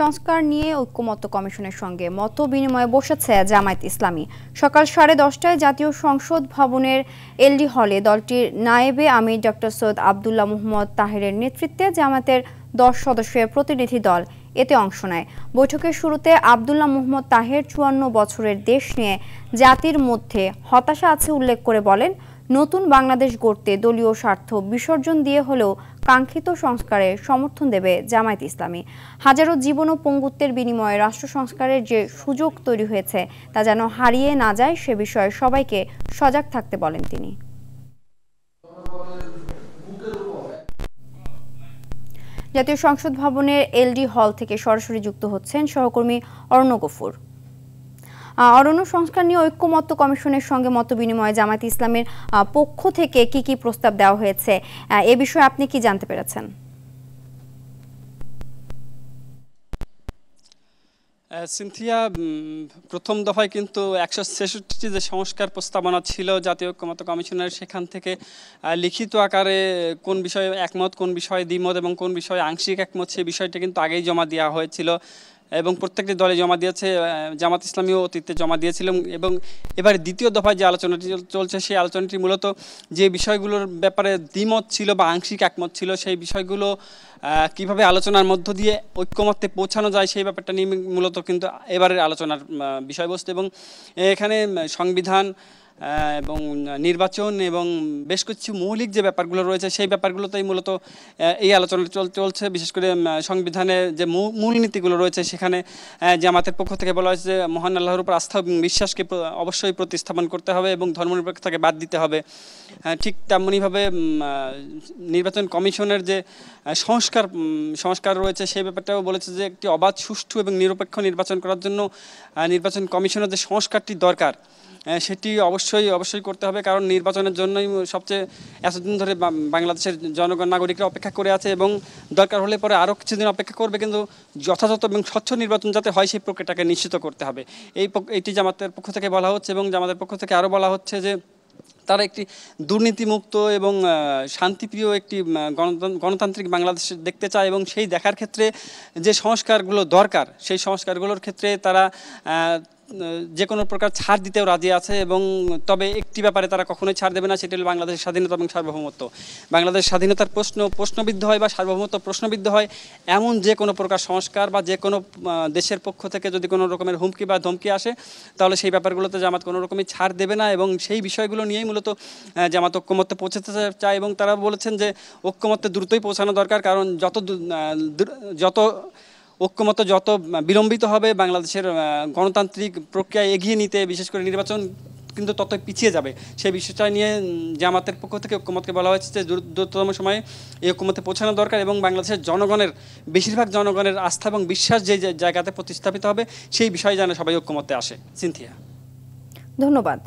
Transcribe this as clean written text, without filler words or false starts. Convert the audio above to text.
সংস্কার নিয়ে ঐক্যমত্য কমিশনের সঙ্গে মত বিনিময়ে বসেছে জামায়াত ইসলামী। সকাল 10:30টায় জাতীয় সংসদ ভবনের এলডি হলে দলটির নায়েবে আমির ডক্টর সৈয়দ আব্দুল্লাহ মুহাম্মদ তাহেরের নেতৃত্বে জামায়াতের 10 সদস্যের প্রতিনিধি দল এতে অংশ নেয়। বৈঠকের শুরুতে আব্দুল্লাহ মুহাম্মদ তাহের 54 বছরের দেশ নিয়ে জাতির মধ্যে হতাশা আছে উল্লেখ করে বলেন, নতুন বাংলাদেশ গড়তে দলীয় স্বার্থ বিসর্জন দিয়ে হলেও কাঙ্ক্ষিত সংস্কারের সমর্থন দেবে জামায়াত ইসলামী। হাজারো জীবন ও পঙ্গুত্বের বিনিময়ে রাষ্ট্র সংস্কারের যে সুযোগ তৈরি হয়েছে তা যেন হারিয়ে না যায় সে বিষয়ে সবাইকে সজাগ থাকতে বলেন তিনি। জাতীয় সংসদ ভবনের এলডি হল থেকে সরাসরি যুক্ত হচ্ছেন সহকর্মী অরণ্য গফুর। অরণ্য, সংস্কার নিয়ে ঐক্যমত্য কমিশনের সঙ্গে মত বিনিময়ে জামায়াত ইসলামের পক্ষ থেকে কি কি প্রস্তাব দেওয়া হয়েছে এ বিষয়ে আপনি কি জানতে পেরেছেন? সিনথিয়া, প্রথম দফায় কিন্তু 166টি যে সংস্কার প্রস্তাবনা ছিল জাতীয় ঐক্যমত্য কমিশনের, সেখান থেকে লিখিত আকারে কোন বিষয়ে একমত, কোন বিষয়ে দ্বিমত এবং কোন বিষয়ে আংশিক একমত সেই বিষয়টা কিন্তু আগেই জমা দেওয়া হয়েছিল এবং প্রত্যেকটি দলে জমা দিয়েছে। জামাত ইসলামীও অতীতে জমা দিয়েছিল এবং এবার দ্বিতীয় দফায় যে আলোচনাটি চলছে সেই আলোচনাটি মূলত যে বিষয়গুলোর ব্যাপারে দ্বিমত ছিল বা আংশিক একমত ছিল সেই বিষয়গুলো কিভাবে আলোচনার মধ্য দিয়ে ঐক্যমত্যে পৌঁছানো যায় সেই ব্যাপারটা নিয়ে মূলত কিন্তু এবারের আলোচনার বিষয়বস্তু। এবং এখানে সংবিধান এবং নির্বাচন এবং বেশ কিছু মৌলিক যে ব্যাপারগুলো রয়েছে সেই ব্যাপারগুলোতেই মূলত এই আলোচনা চলছে। বিশেষ করে সংবিধানে যে মূলনীতিগুলো রয়েছে সেখানে জামাতের পক্ষ থেকে বলা হয়েছে যে মহান আল্লাহর উপর আস্থা এবং বিশ্বাসকে অবশ্যই প্রতিস্থাপন করতে হবে এবং ধর্মনিরপেক্ষতাকে বাদ দিতে হবে। ঠিক তেমনইভাবে নির্বাচন কমিশনের যে সংস্কার রয়েছে সেই ব্যাপারটাও বলেছে যে একটি অবাধ, সুষ্ঠু এবং নিরপেক্ষ নির্বাচন করার জন্য নির্বাচন কমিশনের যে সংস্কারটি দরকার সেটি অবশ্যই করতে হবে। কারণ নির্বাচনের জন্যই সবচেয়ে এতদিন ধরে বাংলাদেশের জনগণ, নাগরিকরা অপেক্ষা করে আছে এবং দরকার হলে পরে আরও কিছুদিন অপেক্ষা করবে, কিন্তু যথাযথ এবং স্বচ্ছ নির্বাচন যাতে হয় সেই প্রক্রিয়াটাকে নিশ্চিত করতে হবে। এইটি জামাতের পক্ষ থেকে বলা হচ্ছে এবং জামাতের পক্ষ থেকে আরও বলা হচ্ছে যে তারা একটি দুর্নীতিমুক্ত এবং শান্তিপ্রিয় একটি গণতান্ত্রিক বাংলাদেশ দেখতে চায় এবং সেই দেখার ক্ষেত্রে যে সংস্কারগুলো দরকার সেই সংস্কারগুলোর ক্ষেত্রে তারা যে কোনো প্রকার ছাড় দিতেও রাজি আছে। এবং তবে একটি ব্যাপারে তারা কখনোই ছাড় দেবে না, সেটি হল বাংলাদেশের স্বাধীনতা এবং সার্বভৌমত্ব। বাংলাদেশ স্বাধীনতার প্রশ্নবিদ্ধ হয় বা সার্বভৌমত্ব প্রশ্নবিদ্ধ হয় এমন যে কোনো প্রকার সংস্কার বা যে কোনো দেশের পক্ষ থেকে যদি কোনো রকমের হুমকি বা ধমকি আসে তাহলে সেই ব্যাপারগুলোতে জামাত কোনো রকমই ছাড় দেবে না এবং সেই বিষয়গুলো নিয়েই মূলত জামাত ঐক্যমত্যে পৌঁছাতে চায়। এবং তারা বলেছেন যে ঐক্যমত্যে দ্রুতই পৌঁছানো দরকার, কারণ যত ঐক্যমত্য যত বিলম্বিত হবে বাংলাদেশের গণতান্ত্রিক প্রক্রিয়া এগিয়ে নিতে, বিশেষ করে নির্বাচন কিন্তু ততই পিছিয়ে যাবে। সেই বিষয়টা নিয়ে জামাতের পক্ষ থেকে ঐক্যমত্যকে বলা হয়েছে যে দ্রুততম সময়ে এই ঐক্যমত্যে পৌঁছানো দরকার এবং বাংলাদেশের জনগণের, বেশিরভাগ জনগণের আস্থা এবং বিশ্বাস যে জায়গাতে প্রতিস্থাপিত হবে সেই বিষয়ে যেন সবাই ঐক্যমত্যে আসে। সিনথিয়া, ধন্যবাদ।